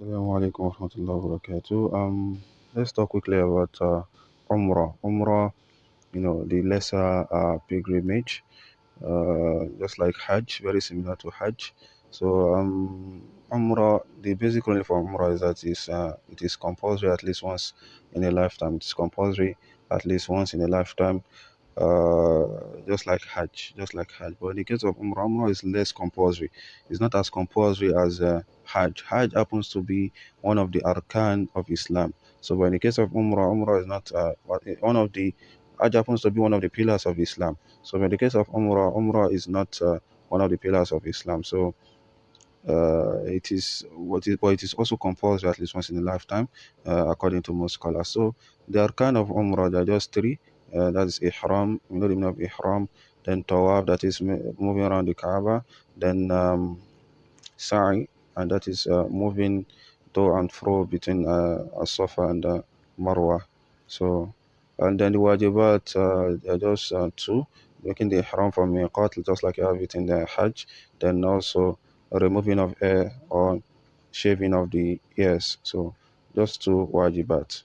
Assalamu alaikum wa rahmatullahi wa barakatuh. Let's talk quickly about Umrah. Umrah, the lesser pilgrimage, just like Hajj, very similar to Hajj. So, Umrah, the basic rule for Umrah is that it is compulsory at least once in a lifetime. It's compulsory at least once in a lifetime, just like Hajj. But in the case of Umrah, Umrah is less compulsory. It's not as compulsory as Hajj. Hajj happens to be one of the arkan of Islam. So, but in the case of Umrah, Umrah is not one of the Hajj happens to be one of the pillars of Islam. So, in the case of Umrah, Umrah is not one of the pillars of Islam. So, but it is also compulsory at least once in a lifetime, according to most scholars. So there are kind of umrah, there are just three. That is ihram, the meaning of ihram, then tawaf, that is moving around the Kaaba, then sa'i, and that is moving to and fro between Safa and Marwa. So, and then the wajibat are just two, making the ihram from miqat, just like you have it in the Hajj, then also removing of hair or shaving of the ears. So, just two wajibat.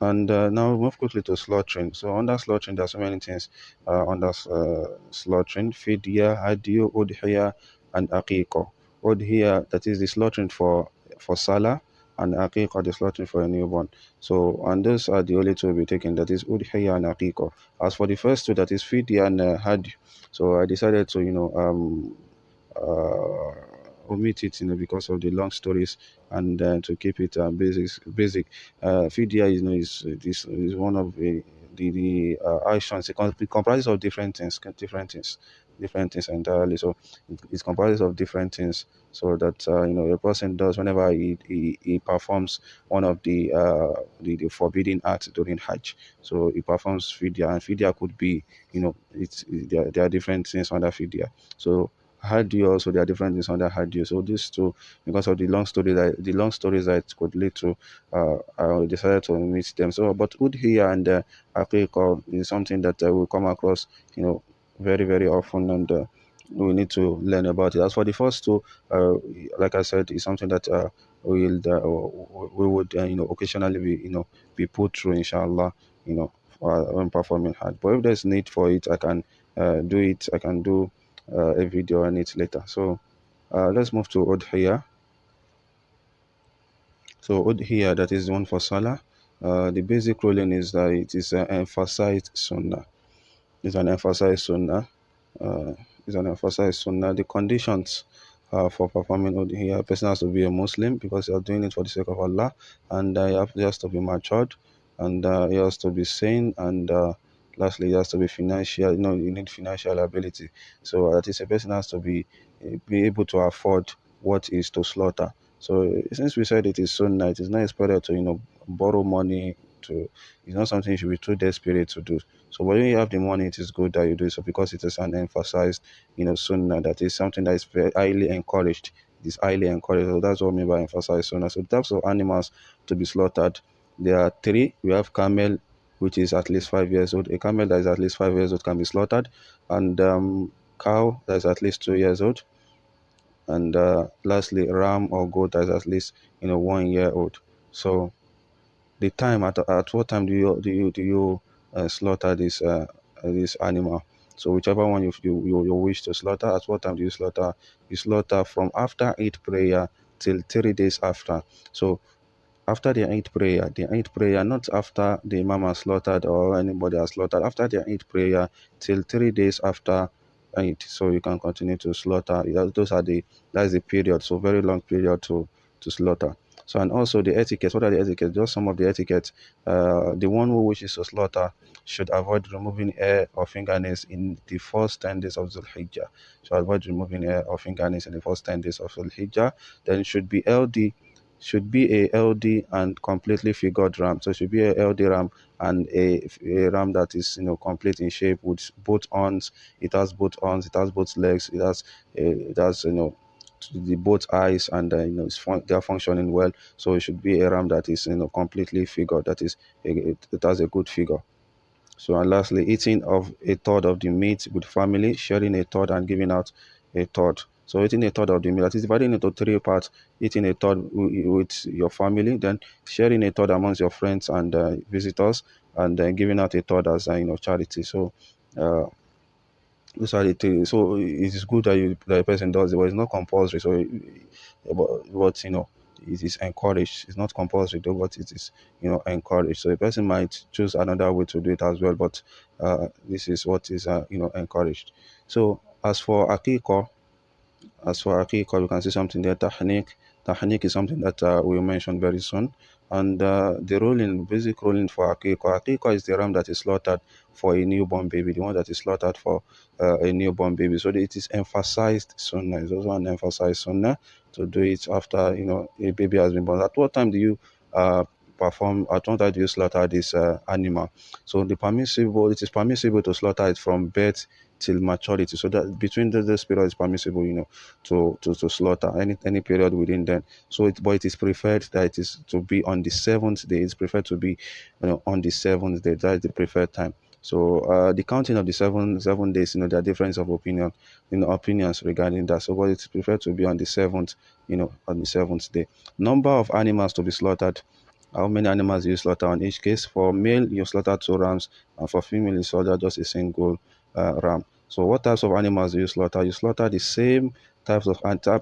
And now we move quickly to slaughtering. So under slaughtering, there are so many things under slaughtering: fidya, hadiyu, udhiya, and aqiqah. Udhiya, that is the slaughtering for salah, and aqiqah, the slaughtering for a newborn. So, and those are the only two we taken. That is udhiya and aqiqah. As for the first two, that is fidya and hadiyu. So I decided to omit it, because of the long stories, and to keep it basic. Fidya, is one of the actions. It comprises of different things entirely. So it comprises of different things. So that a person does whenever he performs one of the forbidden acts during Hajj. So he performs fidya, and fidya could be, there are different things under fidya. So Hadyu also, there are different things under Hadyu. So these two, because of the long stories that it could lead to, I decided to omit them. So, but Udhiya and Aqiqah is something that we come across, very very often, and we need to learn about it. As for the first two, like I said, is something that we would occasionally be put through, inshallah, when performing Hajj. But if there's need for it, I can do it. I can do a video on it later. So let's move to Udhiya. So Udhiya, that is the one for Salah. The basic ruling is that it is an emphasized sunnah. It's an emphasized sunnah. Uh, it's an emphasized sunnah. The conditions for performing Udhiya, a person has to be a Muslim because you are doing it for the sake of Allah, and he has to be matured, and he has to be sane, and lastly, he has to be financial. You need financial ability. So that is, a person has to be able to afford what is to slaughter. So since we said it is sunnah, it is not expected to borrow money to. It's not something you should be too desperate to do. So when you have the money, it is good that you do so, because it is an emphasized, sunnah, that is something that is very highly encouraged. It is highly encouraged. So that's what I mean by emphasized sunnah. So the types of animals to be slaughtered, there are three. We have camel, which is at least 5 years old. A camel that is at least 5 years old can be slaughtered, and cow that is at least 2 years old, and lastly, ram or goat that is at least 1 year old. So the time, at what time do you slaughter this animal? So whichever one you wish to slaughter, at what time do you slaughter? You slaughter from after Eid prayer till 3 days after. So after the Eid prayer, not after the Imam has slaughtered or anybody has slaughtered, after the Eid prayer till 3 days after Eid. So you can continue to slaughter. That's the period. So very long period to slaughter. So, and also the etiquette. What are the etiquette? Just some of the etiquette. The one who wishes to slaughter should avoid removing hair or fingernails in the first 10 days of Zulhijjah. Should avoid removing hair or fingernails in the first 10 days of Zulhijjah. Then should be a LD and completely figured ram. So it should be a LD ram, and a ram that is complete in shape with both horns. It has both horns. It has both legs. It has the both eyes, and they are functioning well. So it should be a ram that is completely figured. That is, it has a good figure. So, and lastly, eating of a third of the meat with family, sharing a third and giving out a third. So eating a third of the meal, that is dividing into three parts, eating a third with your family, then sharing a third amongst your friends and visitors, and then giving out a third as charity. So uh, those are the three. So it is good that that a person does it, but it's not compulsory. So, but it is encouraged. It's not compulsory though, but it is encouraged. So a person might choose another way to do it as well, but this is what is encouraged. So as for Aqiqah, we can see something there. Tahniq. Tahniq is something that we'll mention very soon. And the ruling, basic ruling for Aqiqah. Aqiqah is the ram that is slaughtered for a newborn baby, the one that is slaughtered for a newborn baby. So it is emphasized sunnah. It's also an emphasized sunnah to do it after, a baby has been born. At what time do you at what time do you slaughter this animal? So it is permissible to slaughter it from birth till maturity. So that between this period is permissible, to slaughter any period within then. So but it is preferred that it is to be on the seventh day. It's preferred to be, on the seventh day. That is the preferred time. So the counting of the seven days, there are difference of opinion, opinions regarding that. So but it's preferred to be on the seventh, on the seventh day. Number of animals to be slaughtered. How many animals do you slaughter on each case? For male, you slaughter two rams, and for female, you slaughter just a single ram. So, what types of animals do you slaughter? You slaughter the same type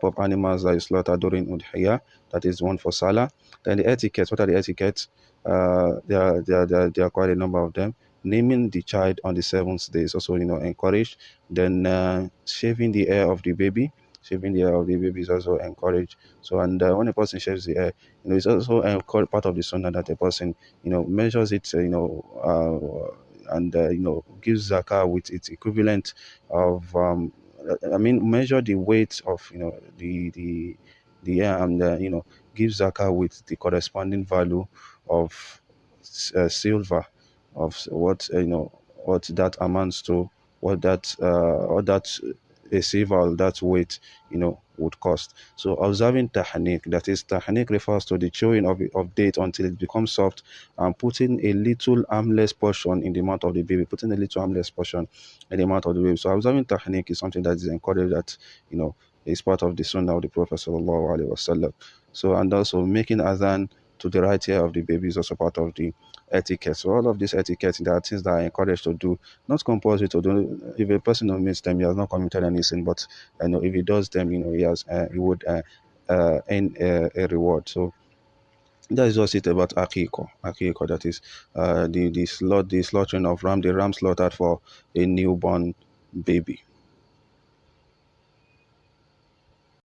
of animals that you slaughter during Udhiyah. That is one for Salah. Then the etiquettes. What are the etiquettes? There are quite a number of them. Naming the child on the seventh day is also encouraged. Then shaving the hair of the baby. Shaving the hair of the baby is also encouraged. So, and when a person shaves the hair, it's also part of the sunnah that a person measures it, and gives zakah with its equivalent of I mean measure the weight of the hair, and gives zakah with the corresponding value of silver, of what that amounts to, what that a silver that weight would cost. So observing tahniq, that is tahniq refers to the chewing of date until it becomes soft, and putting a little armless portion in the mouth of the baby, putting a little armless portion in the mouth of the baby. So observing tahniq is something that is encouraged, that is part of the sunnah of the Prophet sallallahu alaihi wasallam. So, and also making azan to the right ear of the baby is also part of the etiquette. So all of these etiquettes, there are things that are encouraged to do, not compulsory to do. If a person omits them, he has not committed any sin. But if he does them, he would earn a reward. So that is just it about Akiko. Akiko, that is the slaughtering of ram, the ram slaughtered for a newborn baby.